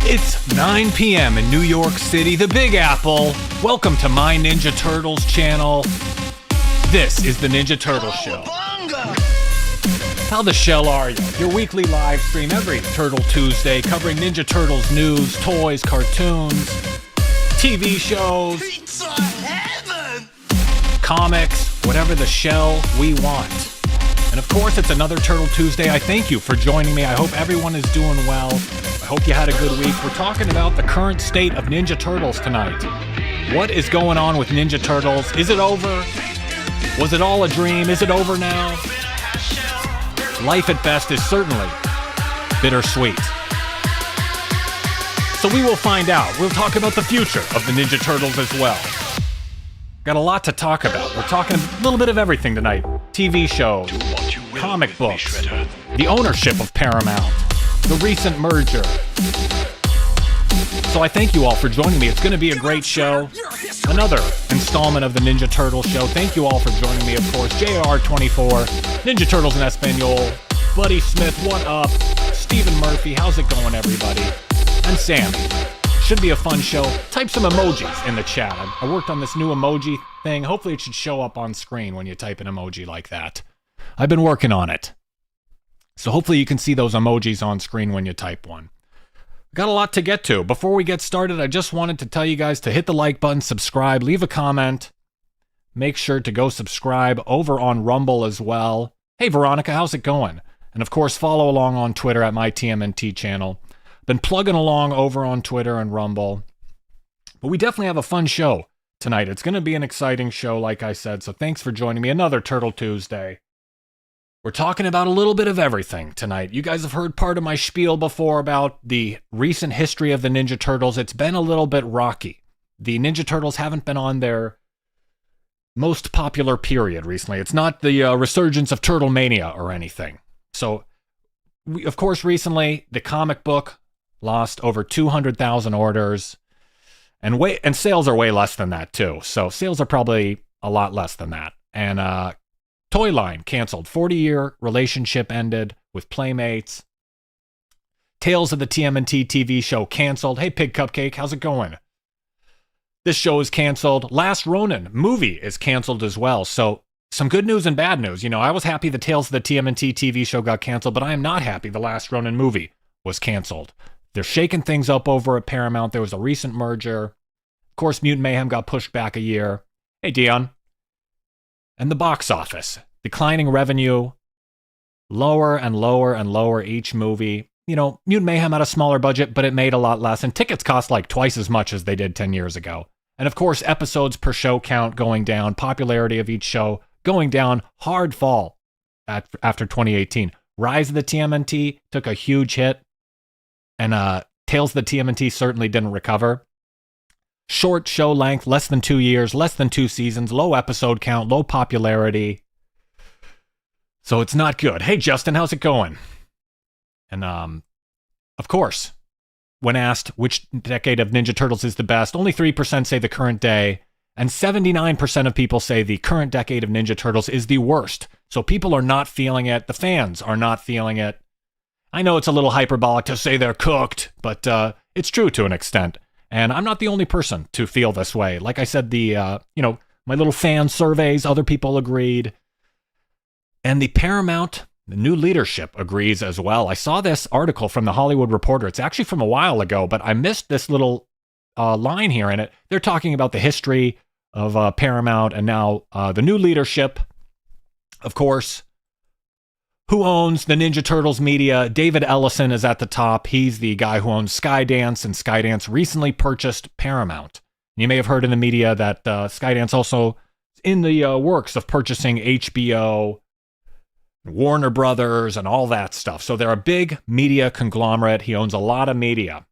It's 9 p.m. in New York City, the Big Apple. Welcome to My Ninja Turtles channel. This is the Ninja Turtle Show. How the shell are you? Your weekly live stream every Turtle Tuesday covering Ninja Turtles news, toys, cartoons, TV shows, Pizza heaven! comics, whatever the shell we want. And of course, it's another Turtle Tuesday. I thank you for joining me. I hope everyone is doing well. I hope you had a good week. We're talking about the current state of Ninja Turtles tonight. What is going on with Ninja Turtles? Is it over? Was it all a dream? Is it over now? Life at best is certainly bittersweet. So we will find out. We'll talk about the future of the Ninja Turtles as well. Got a lot to talk about. We're talking a little bit of everything tonight. TV shows, comic books, the ownership of Paramount, the recent merger. So I thank you all for joining me. It's going to be a great show. Another installment of the Ninja Turtle Show. Thank you all for joining me, of course. JR24, Ninja Turtles in Espanol, Buddy Smith, what up? Stephen Murphy, how's it going, everybody? And Sammy. Should be a fun show. Type some emojis in the chat. I worked on this new emoji thing. Hopefully it should show up on screen when you type an emoji like that. I've been working on it. So hopefully you can see those emojis on screen when you type one. Got a lot to get to. Before we get started, I just wanted to tell you guys to hit the like button, subscribe, leave a comment. Make sure to go subscribe over on Rumble as well. Hey, Veronica, how's it going? And of course, follow along on Twitter at my TMNT channel. Been plugging along over on Twitter and Rumble. But we definitely have a fun show tonight. It's going to be an exciting show, like I said. So thanks for joining me. Another Turtle Tuesday. We're talking about a little bit of everything tonight. You guys have heard part of my spiel before about the recent history of the Ninja Turtles. It's been a little bit rocky. The Ninja Turtles haven't been on their most popular period recently. It's not the resurgence of Turtle Mania or anything. So, of course, recently, the comic book lost over 200,000 orders. And sales are way less than that, too. So, sales are probably a lot less than that. And, Toy line canceled. 40-year relationship ended with Playmates. Tales of the TMNT TV show canceled. Hey, Pig Cupcake, how's it going? This show is canceled. Last Ronin movie is canceled as well. So some good news and bad news. You know, I was happy the Tales of the TMNT TV show got canceled, but I am not happy the Last Ronin movie was canceled. They're shaking things up over at Paramount. There was a recent merger. Of course, Mutant Mayhem got pushed back a year. Hey, Dion. And the box office, declining revenue, lower and lower and lower each movie. You know, Mutant Mayhem had a smaller budget, but it made a lot less, and tickets cost like twice as much as they did 10 years ago. And of course, episodes per show count going down, popularity of each show going down, hard fall after 2018. Rise of the TMNT took a huge hit, and Tales of the TMNT certainly didn't recover. Short show length, less than 2 years, less than 2 seasons, low episode count, low popularity. So it's not good. Hey, Justin, how's it going? And, of course, when asked which decade of Ninja Turtles is the best, only 3% say the current day, and 79% of people say the current decade of Ninja Turtles is the worst. So people are not feeling it. The fans are not feeling it. I know it's a little hyperbolic to say they're cooked, but it's true to an extent. And I'm not the only person to feel this way. Like I said, my little fan surveys, other people agreed. And the Paramount, the new leadership agrees as well. I saw this article from the Hollywood Reporter. It's actually from a while ago, but I missed this little line here in it. They're talking about the history of Paramount and now the new leadership. Of course, who owns the Ninja Turtles media? David Ellison is at the top. He's the guy who owns Skydance, and Skydance recently purchased Paramount. You may have heard in the media that Skydance also in the works of purchasing HBO, Warner Brothers, and all that stuff. So they're a big media conglomerate. He owns a lot of media.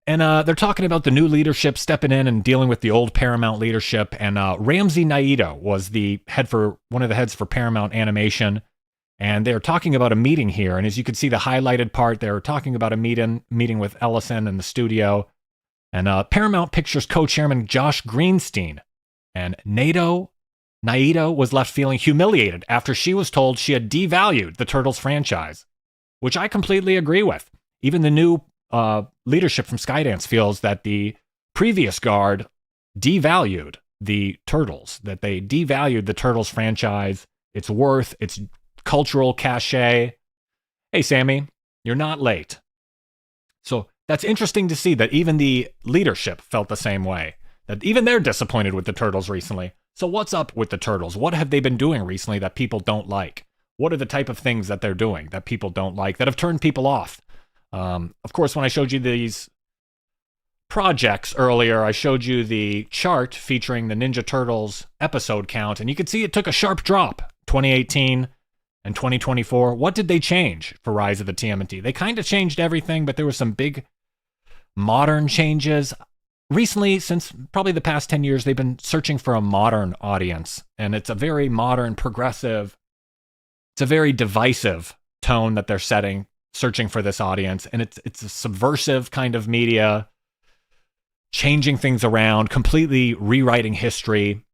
And they're talking about the new leadership stepping in and dealing with the old Paramount leadership. And Ramsey Naito was one of the heads for Paramount Animation. And they're talking about a meeting here. And as you can see, the highlighted part, they're talking about a meeting with Ellison in the studio. And Paramount Pictures co-chairman Josh Greenstein. And Naito was left feeling humiliated after she was told she had devalued the Turtles franchise. which I completely agree with. Even the new leadership from Skydance feels that the previous guard devalued the Turtles, that they devalued the Turtles franchise, its worth, its cultural cachet. Hey, Sammy, you're not late. So that's interesting to see that even the leadership felt the same way, that even they're disappointed with the Turtles recently. So what's up with the Turtles? What have they been doing recently that people don't like? What are the type of things that they're doing that people don't like, that have turned people off? Of course, when I showed you these projects earlier, I showed you the chart featuring the Ninja Turtles episode count, and you could see it took a sharp drop, 2018 and 2024. What did they change for Rise of the TMNT? They kind of changed everything, but there were some big modern changes. Recently, since probably the past 10 years, they've been searching for a modern audience, and it's a very modern, progressive, it's a very divisive tone that they're setting, searching for this audience, and it's a subversive kind of media, changing things around, completely rewriting history,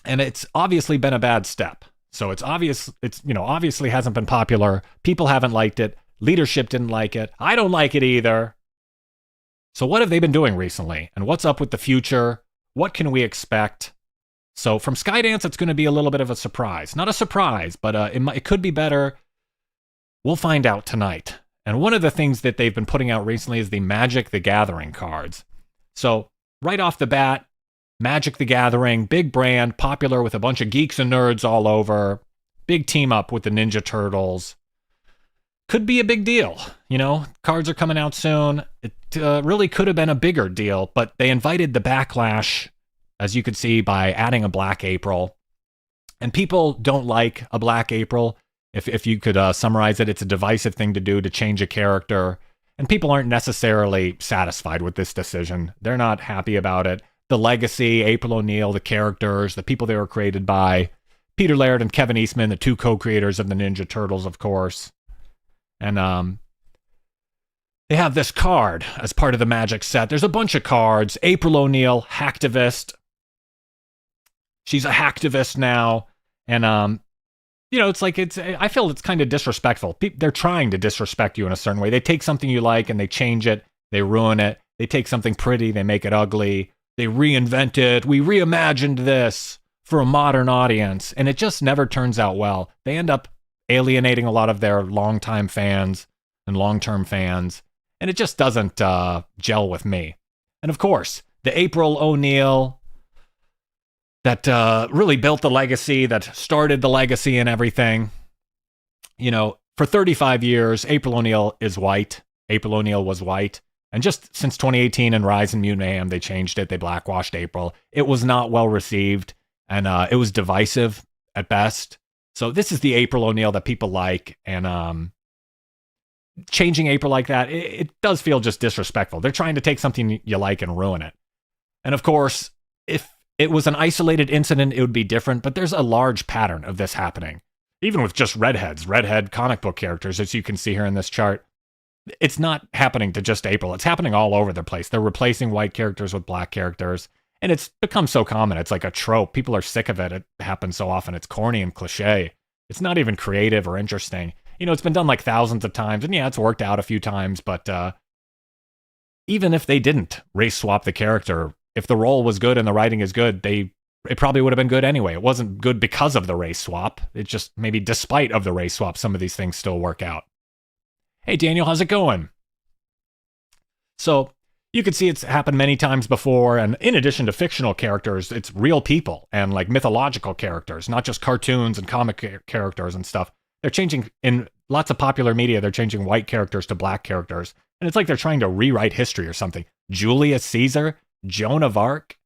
and it's obviously been a bad step. So it's obvious, obviously hasn't been popular. People haven't liked it. Leadership didn't like it. I don't like it either. So what have they been doing recently? And what's up with the future? What can we expect? So from Skydance, it's going to be a little bit of a surprise. Not a surprise, but it could be better. We'll find out tonight. And one of the things that they've been putting out recently is the Magic the Gathering cards. So right off the bat, Magic the Gathering, big brand, popular with a bunch of geeks and nerds all over. Big team up with the Ninja Turtles. Could be a big deal. Cards are coming out soon. It really could have been a bigger deal, but they invited the backlash, as you could see, by adding a Black April. And people don't like a Black April. If you could summarize it, it's a divisive thing to do, to change a character. And people aren't necessarily satisfied with this decision. They're not happy about it. The legacy, April O'Neil, the characters, the people they were created by, Peter Laird and Kevin Eastman, the two co-creators of the Ninja Turtles, of course. And they have this card as part of the Magic set. There's a bunch of cards. April O'Neil, hacktivist. She's a hacktivist now. And I feel it's kind of disrespectful. They're trying to disrespect you in a certain way. They take something you like and they change it. They ruin it. They take something pretty. They make it ugly. They reinvent it. We reimagined this for a modern audience. And it just never turns out well. They end up alienating a lot of their longtime fans and long-term fans. And it just doesn't gel with me. And of course, the April O'Neil that really built the legacy, that started the legacy and everything. For 35 years, April O'Neil is white. April O'Neil was white. And just since 2018 and Rise and Mutant Mayhem, they changed it. They blackwashed April. It was not well received, and it was divisive at best. So this is the April O'Neil that people like, and changing April like that, it does feel just disrespectful. They're trying to take something you like and ruin it. And of course, if it was an isolated incident, it would be different, but there's a large pattern of this happening. Even with just redhead comic book characters, as you can see here in this chart. It's not happening to just April. It's happening all over the place. They're replacing white characters with black characters, and it's become so common. It's like a trope. People are sick of it. It happens so often. It's corny and cliche. It's not even creative or interesting. It's been done like thousands of times, and yeah, it's worked out a few times, but even if they didn't race swap the character, if the role was good and the writing is good, it probably would have been good anyway. It wasn't good because of the race swap. It just maybe despite of the race swap, some of these things still work out. Hey, Daniel, how's it going? So you can see it's happened many times before. And in addition to fictional characters, it's real people and like mythological characters, not just cartoons and comic characters and stuff. They're changing in lots of popular media. They're changing white characters to black characters. And it's like they're trying to rewrite history or something. Julius Caesar, Joan of Arc.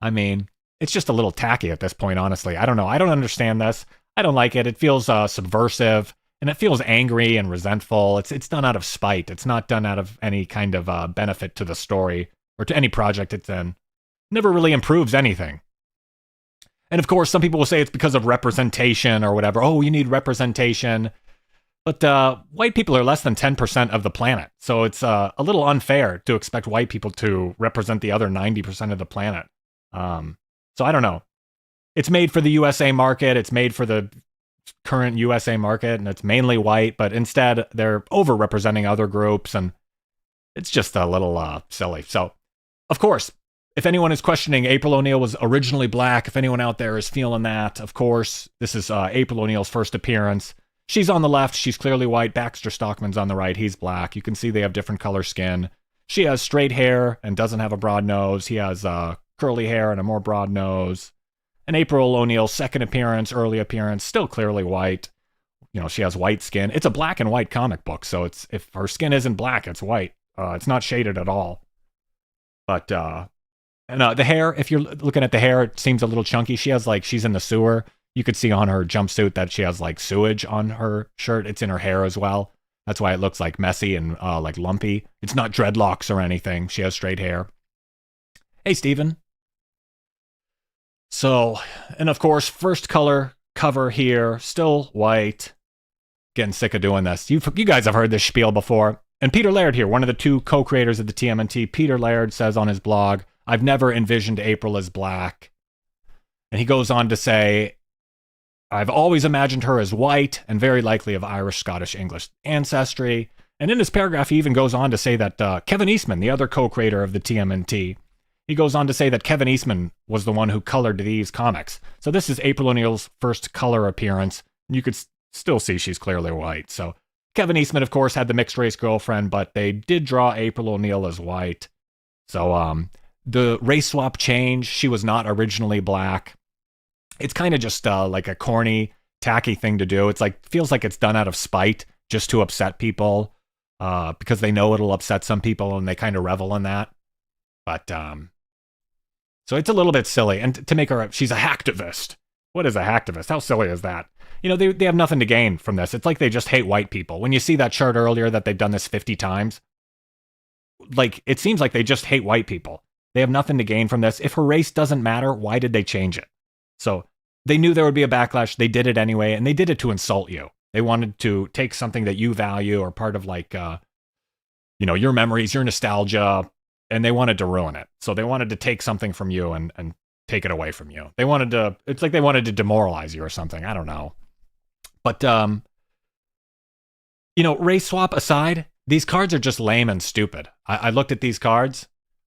I mean, it's just a little tacky at this point, honestly. I don't know. I don't understand this. I don't like it. It feels subversive. And it feels angry and resentful. It's done out of spite. It's not done out of any kind of benefit to the story or to any project it's in. Never really improves anything. And of course, some people will say it's because of representation or whatever. Oh, you need representation. But white people are less than 10% of the planet. So it's a little unfair to expect white people to represent the other 90% of the planet. So I don't know. It's made for the USA market. It's made for the current USA market, and it's mainly white, but instead they're overrepresenting other groups, and it's just a little silly. So, of course, if anyone is questioning April O'Neil was originally black, if anyone out there is feeling that, of course, this is April O'Neil's first appearance. She's on the left. She's clearly white. Baxter Stockman's on the right. He's black. You can see they have different color skin. She has straight hair and doesn't have a broad nose. He has curly hair and a more broad nose. And April O'Neil's second appearance, early appearance, still clearly white. You know, she has white skin. It's a black and white comic book, so it's if her skin isn't black, it's white. It's not shaded at all. But the hair, if you're looking at the hair, it seems a little chunky. She has she's in the sewer. You could see on her jumpsuit that she has sewage on her shirt. It's in her hair as well. That's why it looks messy and lumpy. It's not dreadlocks or anything. She has straight hair. Hey, Steven. So, and of course, first color cover here, still white. Getting sick of doing this. You guys have heard this spiel before. And Peter Laird here, one of the two co-creators of the TMNT, Peter Laird says on his blog, I've never envisioned April as black. And he goes on to say, I've always imagined her as white and very likely of Irish, Scottish, English ancestry. And in this paragraph, he even goes on to say that Kevin Eastman, the other co-creator of the TMNT, he goes on to say that Kevin Eastman was the one who colored these comics. So this is April O'Neil's first color appearance. You could still see she's clearly white. So Kevin Eastman, of course, had the mixed race girlfriend, but they did draw April O'Neil as white. So the race swap change, she was not originally black. It's kind of just like a corny, tacky thing to do. It's feels like it's done out of spite just to upset people because they know it'll upset some people and they kind of revel in that. But so it's a little bit silly. And to make her, she's a hacktivist. What is a hacktivist? How silly is that? You know, they have nothing to gain from this. It's like they just hate white people. When you see that chart earlier that they've done this 50 times, it seems like they just hate white people. They have nothing to gain from this. If her race doesn't matter, why did they change it? So they knew there would be a backlash. They did it anyway, and they did it to insult you. They wanted to take something that you value or part of your memories, your nostalgia, and they wanted to ruin it. So they wanted to take something from you and take it away from you. It's like they wanted to demoralize you or something. I don't know. But, race swap aside, these cards are just lame and stupid. I looked at these cards,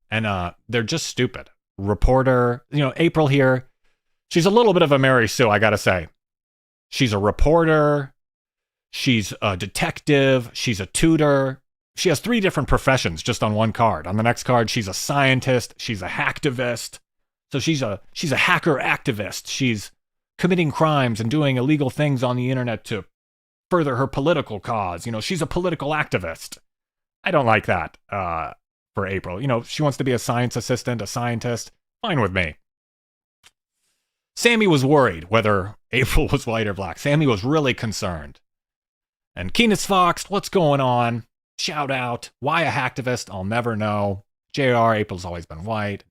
and they're just stupid. Reporter, April here, she's a little bit of a Mary Sue, I gotta say. She's a reporter, she's a detective, she's a tutor. She has 3 different professions just on one card. On the next card, she's a scientist, she's a hacktivist. So she's a hacker activist. She's committing crimes and doing illegal things on the internet to further her political cause. She's a political activist. I don't like that for April. She wants to be a science assistant, a scientist. Fine with me. Sammy was worried whether April was white or black. Sammy was really concerned. And Keenus Fox, what's going on? Shout out. Why a hacktivist? I'll never know. JR, April's always been white.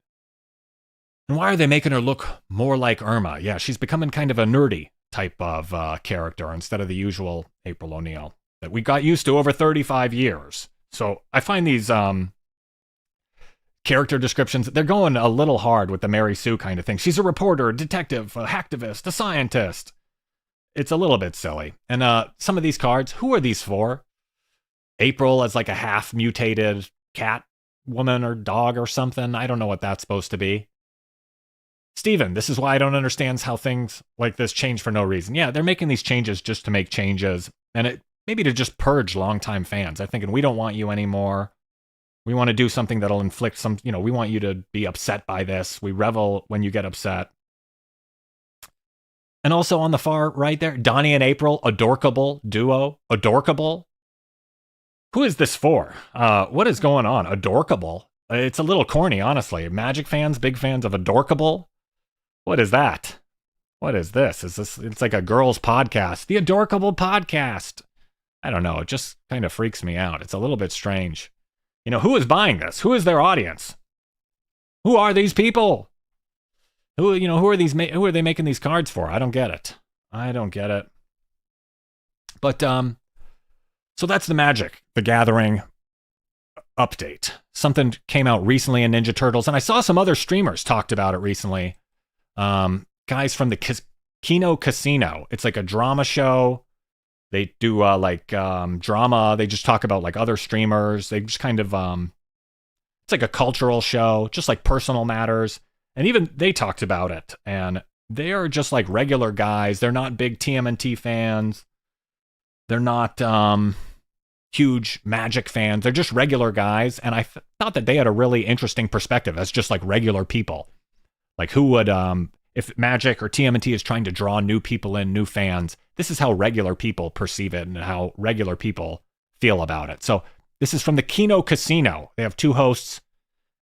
And why are they making her look more like Irma? Yeah, she's becoming kind of a nerdy type of character instead of the usual April O'Neil that we got used to over 35 years. So I find these character descriptions, they're going a little hard with the Mary Sue kind of thing. She's a reporter, a detective, a hacktivist, a scientist. It's a little bit silly. And some of these cards, who are these for? April as a half mutated cat woman or dog or something. I don't know what that's supposed to be. Steven, this is why I don't understand how things like this change for no reason. Yeah, they're making these changes just to make changes, and maybe to just purge longtime fans. I'm thinking, we don't want you anymore. We want to do something that'll inflict some, we want you to be upset by this. We revel when you get upset. And also on the far right there, Donnie and April, adorkable duo. Adorkable? Who is this for? What is going on? Adorkable? It's a little corny, honestly. Magic fans, big fans of Adorkable? What is that? What is this? It's like a girls' podcast. The Adorkable Podcast. I don't know. It just kind of freaks me out. It's a little bit strange. Who is buying this? Who is their audience? Who are these people? Who are these? Who are they making these cards for? I don't get it. But so that's the Magic the Gathering update. Something came out recently in Ninja Turtles, and I saw some other streamers talked about it recently. Guys from the Kino Casino. It's like a drama show. They do drama. They just talk about like other streamers. They just kind of it's like a cultural show, just like personal matters. And even they talked about it. And they are just like regular guys. They're not big TMNT fans. They're not huge Magic fans. They're just regular guys. And I thought that they had a really interesting perspective as just like regular people. Like who would, if Magic or TMNT is trying to draw new people in, new fans, this is how regular people perceive it and how regular people feel about it. So this is from the Kino Casino. They have two hosts,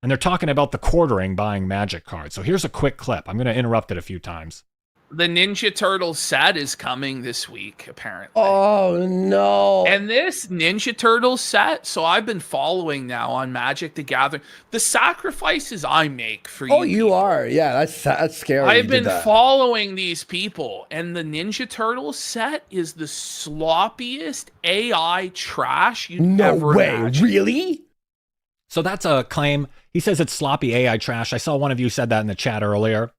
and they're talking about the quartering buying Magic cards. So here's a quick clip. I'm going to interrupt it a few times. The Ninja Turtles set is coming this week, apparently. Oh, no. And this Ninja Turtles set, so I've been following now on Magic the Gathering. The sacrifices I make for you. Oh, you are. Yeah, that's scary. I've been following these people, and the Ninja Turtles set is the sloppiest AI trash you'd ever imagine. Really? So that's a claim. He says it's sloppy AI trash. I saw one of you said that in the chat earlier.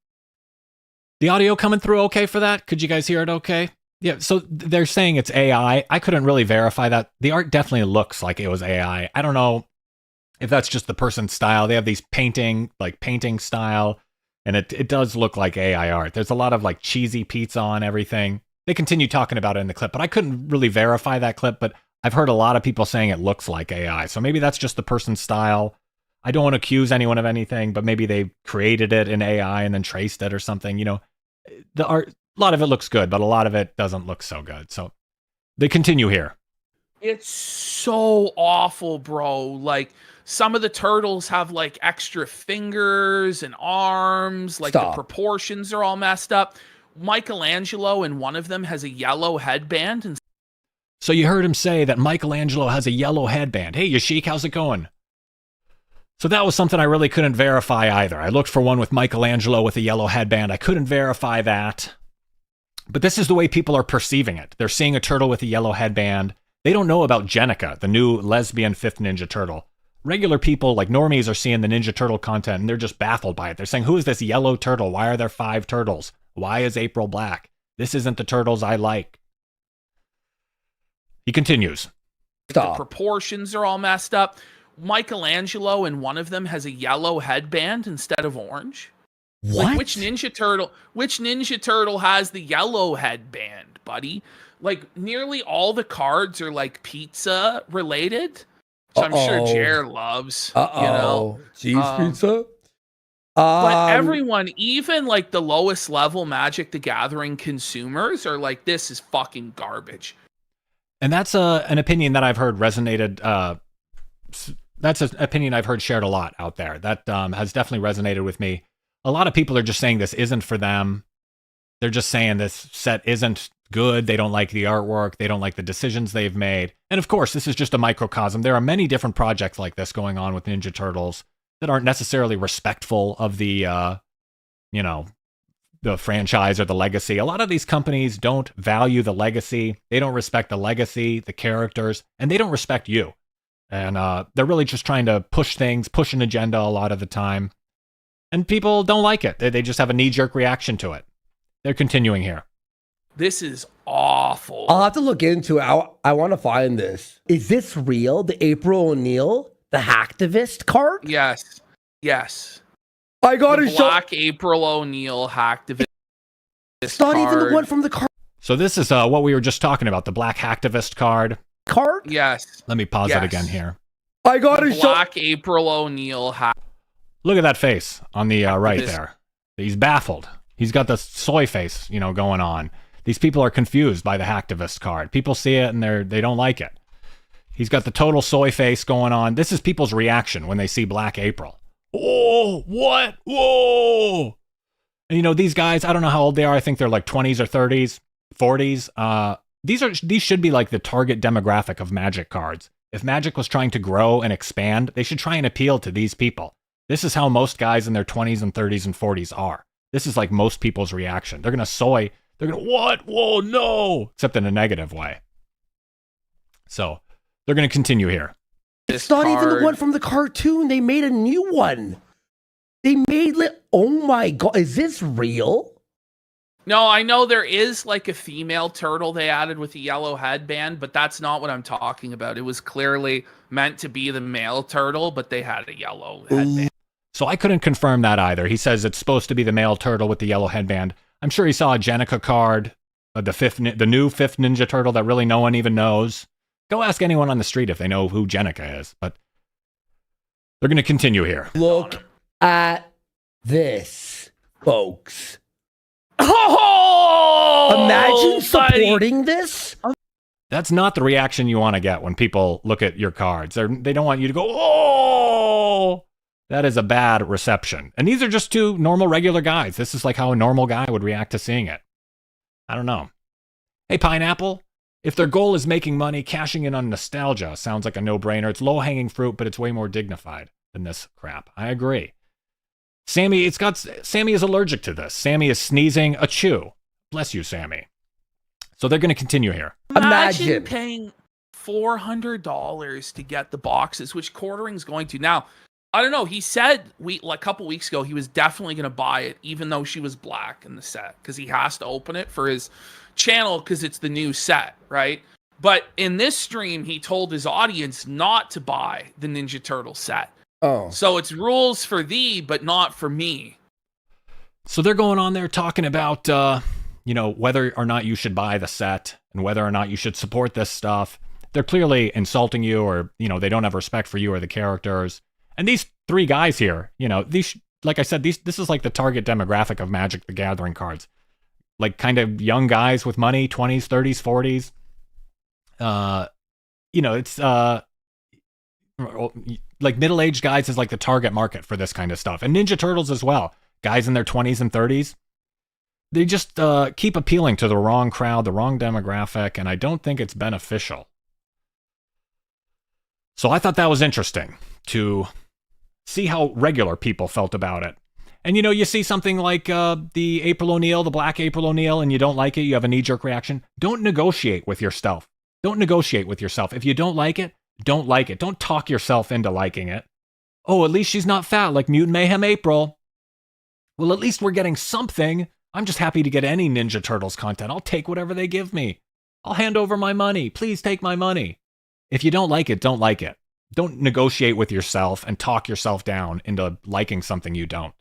The audio coming through okay for that? Could you guys hear it okay? Yeah, so they're saying it's AI. I couldn't really verify that. The art definitely looks like it was AI. I don't know if that's just the person's style. They have these painting style, and it does look like AI art. There's a lot of like cheesy pizza on everything. They continue talking about it in the clip, but I couldn't really verify that clip, but I've heard a lot of people saying it looks like AI. So maybe that's just the person's style. I don't want to accuse anyone of anything, but maybe they created it in AI and then traced it or something. You know, the art, a lot of it looks good, but a lot of it doesn't look so good. So they continue here. It's so awful, bro. Like, some of the turtles have like extra fingers and arms. Like, the proportions are all messed up. Michelangelo in one of them has a yellow headband. And so you heard him say that Michelangelo has a yellow headband. Hey, Yashik, how's it going? So that was something I really couldn't verify either. I looked for one with Michelangelo with a yellow headband. I couldn't verify that. But this is the way people are perceiving it. They're seeing a turtle with a yellow headband. They don't know about Jenica, the new lesbian fifth Ninja Turtle. Regular people, like normies, are seeing the Ninja Turtle content and they're just baffled by it. They're saying, who is this yellow turtle? Why are there 5 turtles? Why is April black? This isn't the turtles I like. He continues. The proportions are all messed up. Michelangelo in one of them has a yellow headband instead of orange. What? Like, which Ninja Turtle has the yellow headband, buddy? Like, nearly all the cards are like pizza related, which I'm sure Jer loves. You know, cheese pizza. But everyone, even like the lowest level Magic the Gathering consumers, are like, this is fucking garbage. And that's an opinion that I've heard resonated. That's an opinion I've heard shared a lot out there. That has definitely resonated with me. A lot of people are just saying this isn't for them. They're just saying this set isn't good. They don't like the artwork. They don't like the decisions they've made. And of course, this is just a microcosm. There are many different projects like this going on with Ninja Turtles that aren't necessarily respectful of the franchise or the legacy. A lot of these companies don't value the legacy. They don't respect the legacy, the characters, and they don't respect you. And they're really just trying to push an agenda a lot of the time. And people don't like it. They just have a knee-jerk reaction to it. They're continuing here. This is awful. I'll have to look into it. I want to find this. Is this real? The April O'Neil, the hacktivist card? Yes. I got the Black April O'Neil hacktivist. It's not even the one from the card. So this is what we were just talking about, the Black hacktivist card. Yes. Let me pause it again here. I got a Black April O'Neil Look at that face on the right there. He's baffled. He's got the soy face, going on. These people are confused by the hacktivist card. People see it and they don't like it. He's got the total soy face going on. This is people's reaction when they see Black April. Oh, what? Whoa! And these guys, I don't know how old they are. I think they're like 20s or 30s, 40s. These should be like the target demographic of Magic cards. If Magic was trying to grow and expand, they should try and appeal to these people. This is how most guys in their 20s and 30s and 40s are. This is like most people's reaction. They're going to soy. They're going to, what? Whoa, no. Except in a negative way. So they're going to continue here. It's not even the one from the cartoon. They made a new one. They made oh my God. Is this real? No, I know there is like a female turtle they added with a yellow headband, but that's not what I'm talking about. It was clearly meant to be the male turtle, but they had a yellow headband. So I couldn't confirm that either. He says it's supposed to be the male turtle with the yellow headband. I'm sure he saw a Jenica card, the new fifth Ninja Turtle that really no one even knows. Go ask anyone on the street if they know who Jenica is, but they're going to continue here. Look at this, folks. Oh! Imagine supporting this. That's not the reaction you want to get when people look at your cards. They don't want you to go, oh! That is a bad reception. And these are just two normal, regular guys. This is like how a normal guy would react to seeing it. I don't know. Hey, Pineapple, if their goal is making money, cashing in on nostalgia sounds like a no-brainer. It's low-hanging fruit, but it's way more dignified than this crap. I agree. Sammy is allergic to this. Sammy is sneezing. Achoo. Bless you, Sammy. So they're going to continue here. Imagine paying $400 to get the boxes, which Quartering's going to. Now, I don't know. He said a couple weeks ago he was definitely going to buy it, even though she was black in the set, because he has to open it for his channel because it's the new set, right? But in this stream, he told his audience not to buy the Ninja Turtle set. Oh. So it's rules for thee, but not for me. So they're going on there talking about, whether or not you should buy the set and whether or not you should support this stuff. They're clearly insulting you, or, they don't have respect for you or the characters. And these three guys here, like I said, this is like the target demographic of Magic the Gathering cards. Like kind of young guys with money, 20s, 30s, 40s. It's like middle-aged guys is like the target market for this kind of stuff. And Ninja Turtles as well. Guys in their 20s and 30s. They just keep appealing to the wrong crowd, the wrong demographic, and I don't think it's beneficial. So I thought that was interesting to see how regular people felt about it. And you see something like the April O'Neil, the black April O'Neil, and you don't like it, you have a knee-jerk reaction. Don't negotiate with yourself. Don't negotiate with yourself. If you don't like it, don't like it. Don't talk yourself into liking it. Oh, at least she's not fat like Mutant Mayhem April. Well, at least we're getting something. I'm just happy to get any Ninja Turtles content. I'll take whatever they give me. I'll hand over my money. Please take my money. If you don't like it, don't like it. Don't negotiate with yourself and talk yourself down into liking something you don't.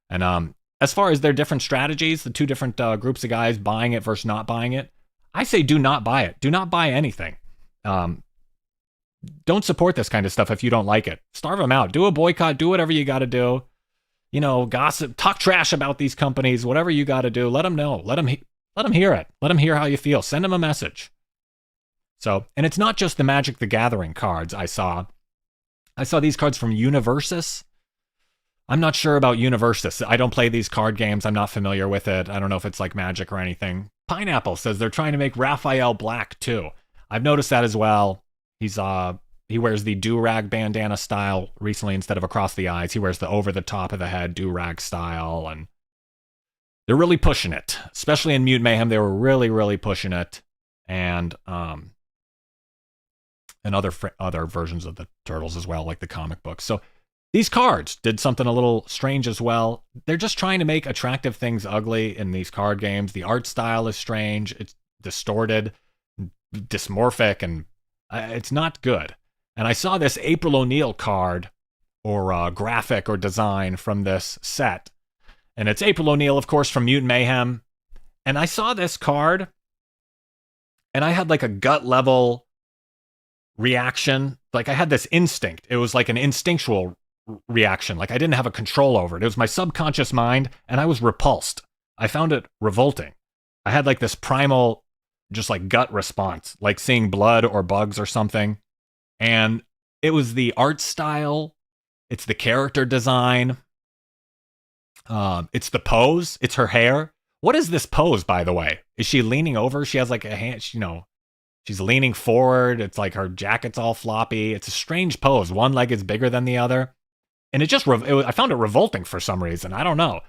And as far as their different strategies, the two different groups of guys buying it versus not buying it, I say do not buy it. Do not buy anything. Don't support this kind of stuff if you don't like it. Starve them out. Do a boycott. Do whatever you got to do. Gossip, talk trash about these companies, whatever you got to do. Let them know. Let them hear it. Let them hear how you feel. Send them a message. So, and it's not just the Magic the Gathering cards I saw. I saw these cards from Universus. I'm not sure about Universus. I don't play these card games. I'm not familiar with it. I don't know if it's like Magic or anything. Pineapple says they're trying to make Raphael black too. I've noticed that as well. He wears the do-rag bandana style recently instead of across the eyes. He wears the over the top of the head do-rag style, and they're really pushing it. Especially in Mutant Mayhem, they were really, really pushing it. And other versions of the Turtles as well, like the comic books. So these cards did something a little strange as well. They're just trying to make attractive things ugly in these card games. The art style is strange. It's distorted, dysmorphic, and it's not good. And I saw this April O'Neil card or graphic or design from this set. And it's April O'Neil, of course, from Mutant Mayhem. And I saw this card, and I had like a gut level reaction. Like I had this instinct. It was like an instinctual reaction. Like I didn't have a control over it. It was my subconscious mind, and I was repulsed. I found it revolting. I had like this primal, just like gut response, like seeing blood or bugs or something. And it was the art style. It's the character design. It's the pose. It's her hair. What is this pose, by the way? Is she leaning over? She has like a hand, she's leaning forward. It's like her jacket's all floppy. It's a strange pose. One leg is bigger than the other. And I found it revolting for some reason. I don't know.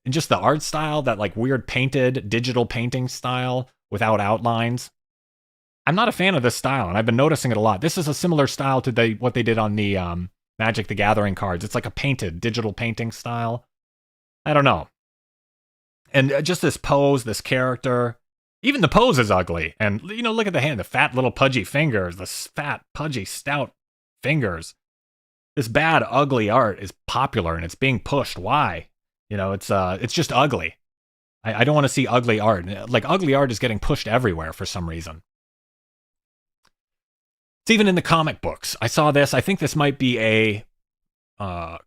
And just the art style, that like weird painted digital painting style without outlines. I'm not a fan of this style, and I've been noticing it a lot. This is a similar style to what they did on the Magic the Gathering cards. It's like a painted digital painting style. I don't know. And just this pose, this character, even the pose is ugly. And, look at the hand, the fat little pudgy fingers, the fat, pudgy, stout fingers. This bad, ugly art is popular and it's being pushed. Why? It's just ugly. I don't want to see ugly art. Like, ugly art is getting pushed everywhere for some reason. It's even in the comic books. I saw this. I think this might be a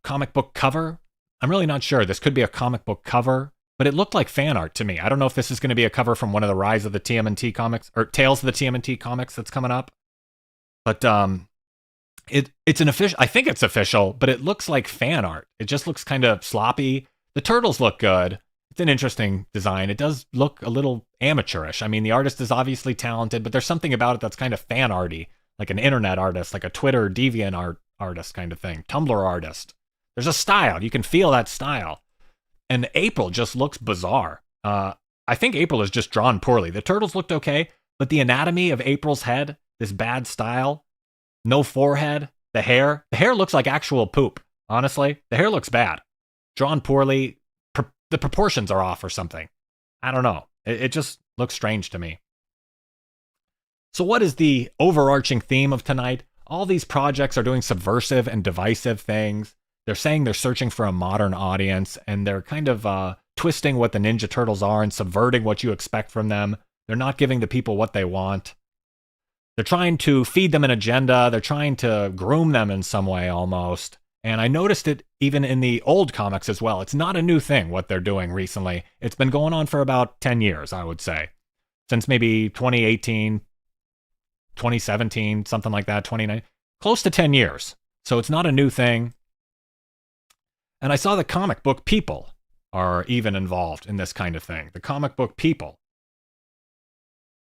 comic book cover. I'm really not sure. This could be a comic book cover, but it looked like fan art to me. I don't know if this is going to be a cover from one of the Rise of the TMNT comics or Tales of the TMNT comics that's coming up. But it's an official. I think it's official, but it looks like fan art. It just looks kind of sloppy. The turtles look good. It's an interesting design. It does look a little amateurish. I mean, the artist is obviously talented, but there's something about it that's kind of fan arty, like an internet artist, like a Twitter deviant artist kind of thing, Tumblr artist. There's a style. You can feel that style. And April just looks bizarre. I think April is just drawn poorly. The turtles looked okay, but the anatomy of April's head, this bad style, no forehead, the hair looks like actual poop. Honestly, the hair looks bad. Drawn poorly. The proportions are off or something. I don't know. It just looks strange to me. So what is the overarching theme of tonight? All these projects are doing subversive and divisive things. They're saying they're searching for a modern audience, and they're kind of twisting what the Ninja Turtles are and subverting what you expect from them. They're not giving the people what they want. They're trying to feed them an agenda. They're trying to groom them in some way almost. And I noticed it even in the old comics as well. It's not a new thing, what they're doing recently. It's been going on for about 10 years, I would say. Since maybe 2018, 2017, something like that, 29, close to 10 years. So it's not a new thing. And I saw the comic book people are even involved in this kind of thing. The comic book people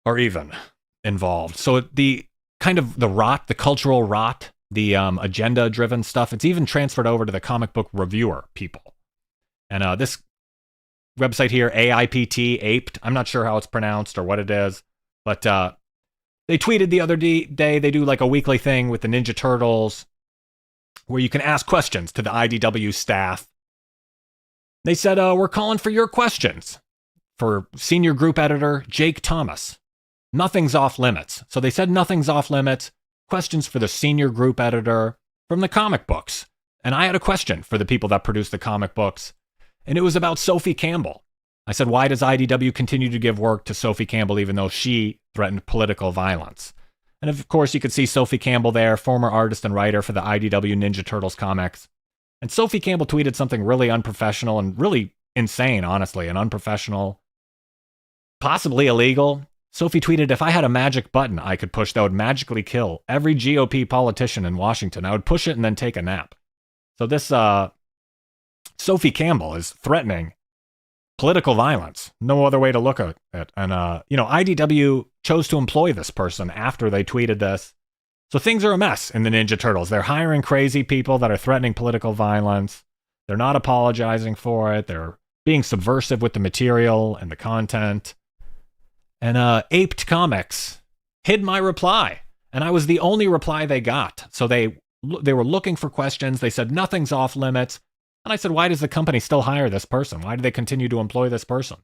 are even involved. So the kind of the rot, the cultural rot, the agenda-driven stuff, it's even transferred over to the comic book reviewer people. And this website here, AIPT, Aped, I'm not sure how it's pronounced or what it is, but they tweeted the other day, they do like a weekly thing with the Ninja Turtles where you can ask questions to the IDW staff. They said, we're calling for your questions for senior group editor Jake Thomas. Nothing's off limits. So they said nothing's off limits. Questions for the senior group editor from the comic books. And I had a question for the people that produce the comic books. And it was about Sophie Campbell. I said, why does IDW continue to give work to Sophie Campbell even though she threatened political violence? And of course, you could see Sophie Campbell there, former artist and writer for the IDW Ninja Turtles comics. And Sophie Campbell tweeted something really unprofessional and really insane, honestly, and unprofessional, possibly illegal. Sophie tweeted, if I had a magic button I could push that would magically kill every GOP politician in Washington, I would push it and then take a nap. So this Sophie Campbell is threatening political violence. No other way to look at it. And, IDW chose to employ this person after they tweeted this. So things are a mess in the Ninja Turtles. They're hiring crazy people that are threatening political violence. They're not apologizing for it. They're being subversive with the material and the content. And Aped Comics hid my reply. And I was the only reply they got. So they were looking for questions. They said nothing's off limits. And I said, why does the company still hire this person? Why do they continue to employ this person?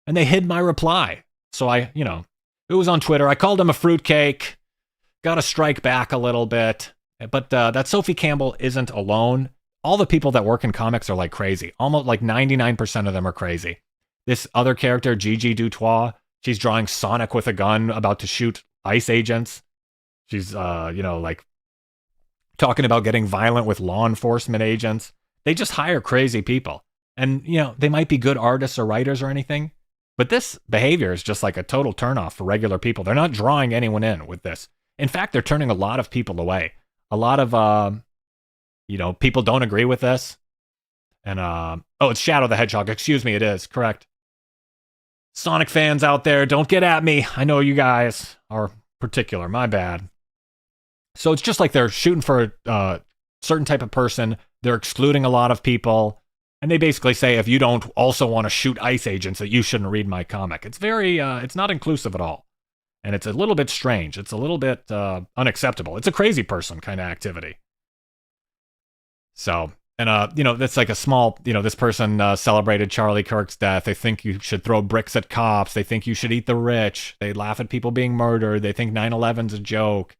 And they hid my reply. So it was on Twitter. I called him a fruitcake. Got to strike back a little bit. But that Sophie Campbell isn't alone. All the people that work in comics are like crazy. Almost like 99% of them are crazy. This other character, Gigi Dutois, she's drawing Sonic with a gun about to shoot ICE agents. She's, like talking about getting violent with law enforcement agents. They just hire crazy people. And, they might be good artists or writers or anything. But this behavior is just like a total turnoff for regular people. They're not drawing anyone in with this. In fact, they're turning a lot of people away. A lot of, people don't agree with this. And, it's Shadow the Hedgehog. Excuse me, it is. Correct. Sonic fans out there, don't get at me. I know you guys are particular. My bad. So it's just like they're shooting for a certain type of person. They're excluding a lot of people. And they basically say, if you don't also want to shoot ICE agents, that you shouldn't read my comic. It's very, it's not inclusive at all. And it's a little bit strange. It's a little bit unacceptable. It's a crazy person kind of activity. So And, that's like a small, this person celebrated Charlie Kirk's death. They think you should throw bricks at cops. They think you should eat the rich. They laugh at people being murdered. They think 9/11's a joke.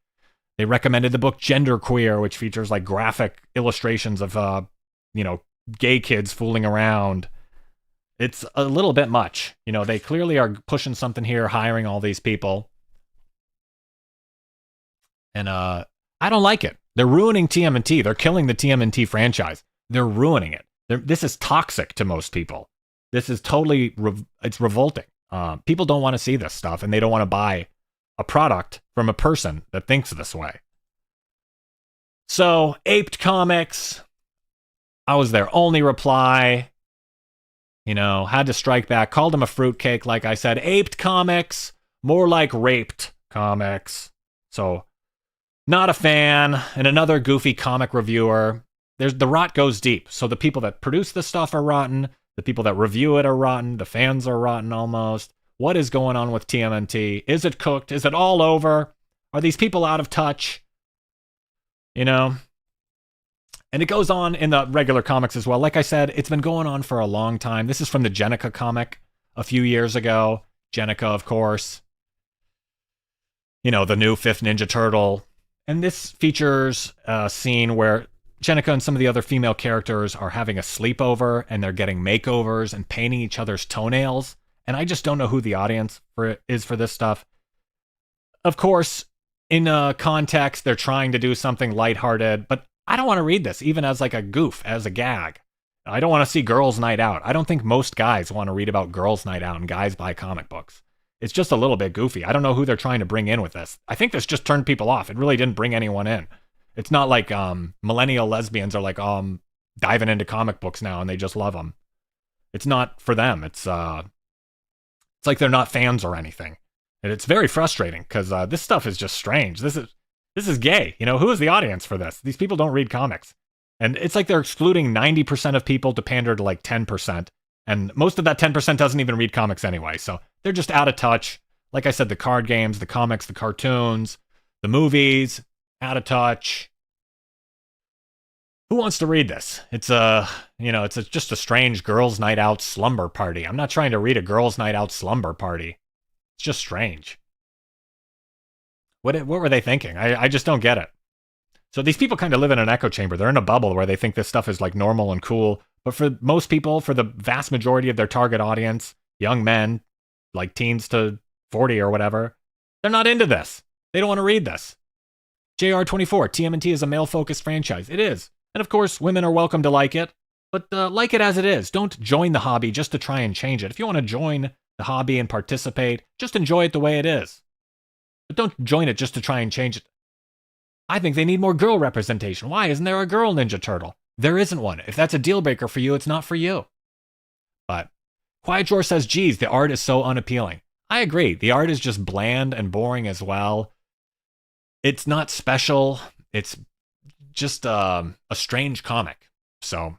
They recommended the book Genderqueer, which features like graphic illustrations of, gay kids fooling around. It's a little bit much. They clearly are pushing something here, hiring all these people. And I don't like it. They're ruining TMNT. They're killing the TMNT franchise. They're ruining it. This is toxic to most people. This is totally, it's revolting. People don't want to see this stuff, and they don't want to buy a product from a person that thinks this way. So, Aped Comics, I was their only reply. Had to strike back, called him a fruitcake, like I said. Aped Comics, more like raped comics. So, not a fan. And another goofy comic reviewer. The rot goes deep. So the people that produce this stuff are rotten. The people that review it are rotten. The fans are rotten almost. What is going on with TMNT? Is it cooked? Is it all over? Are these people out of touch? And it goes on in the regular comics as well. Like I said, it's been going on for a long time. This is from the Jennika comic a few years ago. Jennika, of course. The new 5th Ninja Turtle. And this features a scene where Jennika and some of the other female characters are having a sleepover, and they're getting makeovers and painting each other's toenails. And I just don't know who the audience is for this stuff. Of course, in context, they're trying to do something lighthearted, but I don't want to read this, even as like a goof, as a gag. I don't want to see Girls' Night Out. I don't think most guys want to read about Girls' Night Out and guys buy comic books. It's just a little bit goofy. I don't know who they're trying to bring in with this. I think this just turned people off. It really didn't bring anyone in. It's not like millennial lesbians are like diving into comic books now and they just love them. It's not for them. It's like they're not fans or anything. And it's very frustrating because this stuff is just strange. This is gay. Who is the audience for this? These people don't read comics. And it's like they're excluding 90% of people to pander to like 10%. And most of that 10% doesn't even read comics anyway. So they're just out of touch. Like I said, the card games, the comics, the cartoons, the movies, out of touch. Who wants to read this? It's just a strange girls' night out slumber party. I'm not trying to read a girls' night out slumber party. It's just strange. What were they thinking? I just don't get it. So these people kind of live in an echo chamber. They're in a bubble where they think this stuff is like normal and cool. But for most people, for the vast majority of their target audience, young men, like teens to 40 or whatever, they're not into this. They don't want to read this. JR24, TMNT is a male-focused franchise. It is. And of course, women are welcome to like it. But like it as it is. Don't join the hobby just to try and change it. If you want to join the hobby and participate, just enjoy it the way it is. But don't join it just to try and change it. I think they need more girl representation. Why isn't there a girl Ninja Turtle? There isn't one. If that's a deal breaker for you, it's not for you. But Quiet Drawer says, geez, the art is so unappealing. I agree. The art is just bland and boring as well. It's not special. It's just a strange comic. So,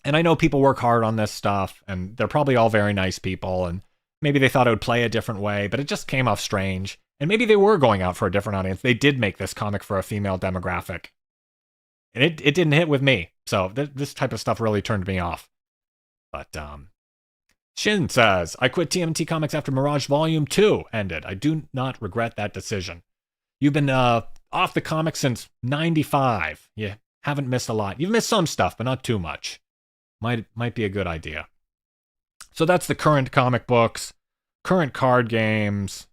and I know people work hard on this stuff, and they're probably all very nice people, and maybe they thought it would play a different way, but it just came off strange. And maybe they were going out for a different audience. They did make this comic for a female demographic. And it didn't hit with me. So this type of stuff really turned me off. But Shin says, I quit TMNT Comics after Mirage Volume 2 ended. I do not regret that decision. You've been off the comic since 95. You haven't missed a lot. You've missed some stuff, but not too much. Might be a good idea. So that's the current comic books, current card games,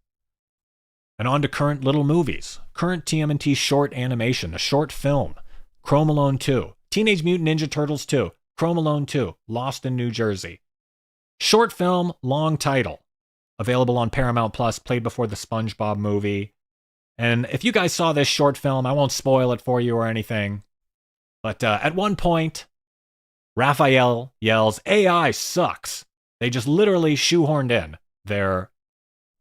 and on to current little movies. Current TMNT short animation, the short film, Chrome Alone 2, Teenage Mutant Ninja Turtles 2, Chrome Alone 2, Lost in New Jersey. Short film, long title. Available on Paramount Plus, played before the SpongeBob movie. And if you guys saw this short film, I won't spoil it for you or anything. But at one point, Raphael yells, AI sucks. They just literally shoehorned in their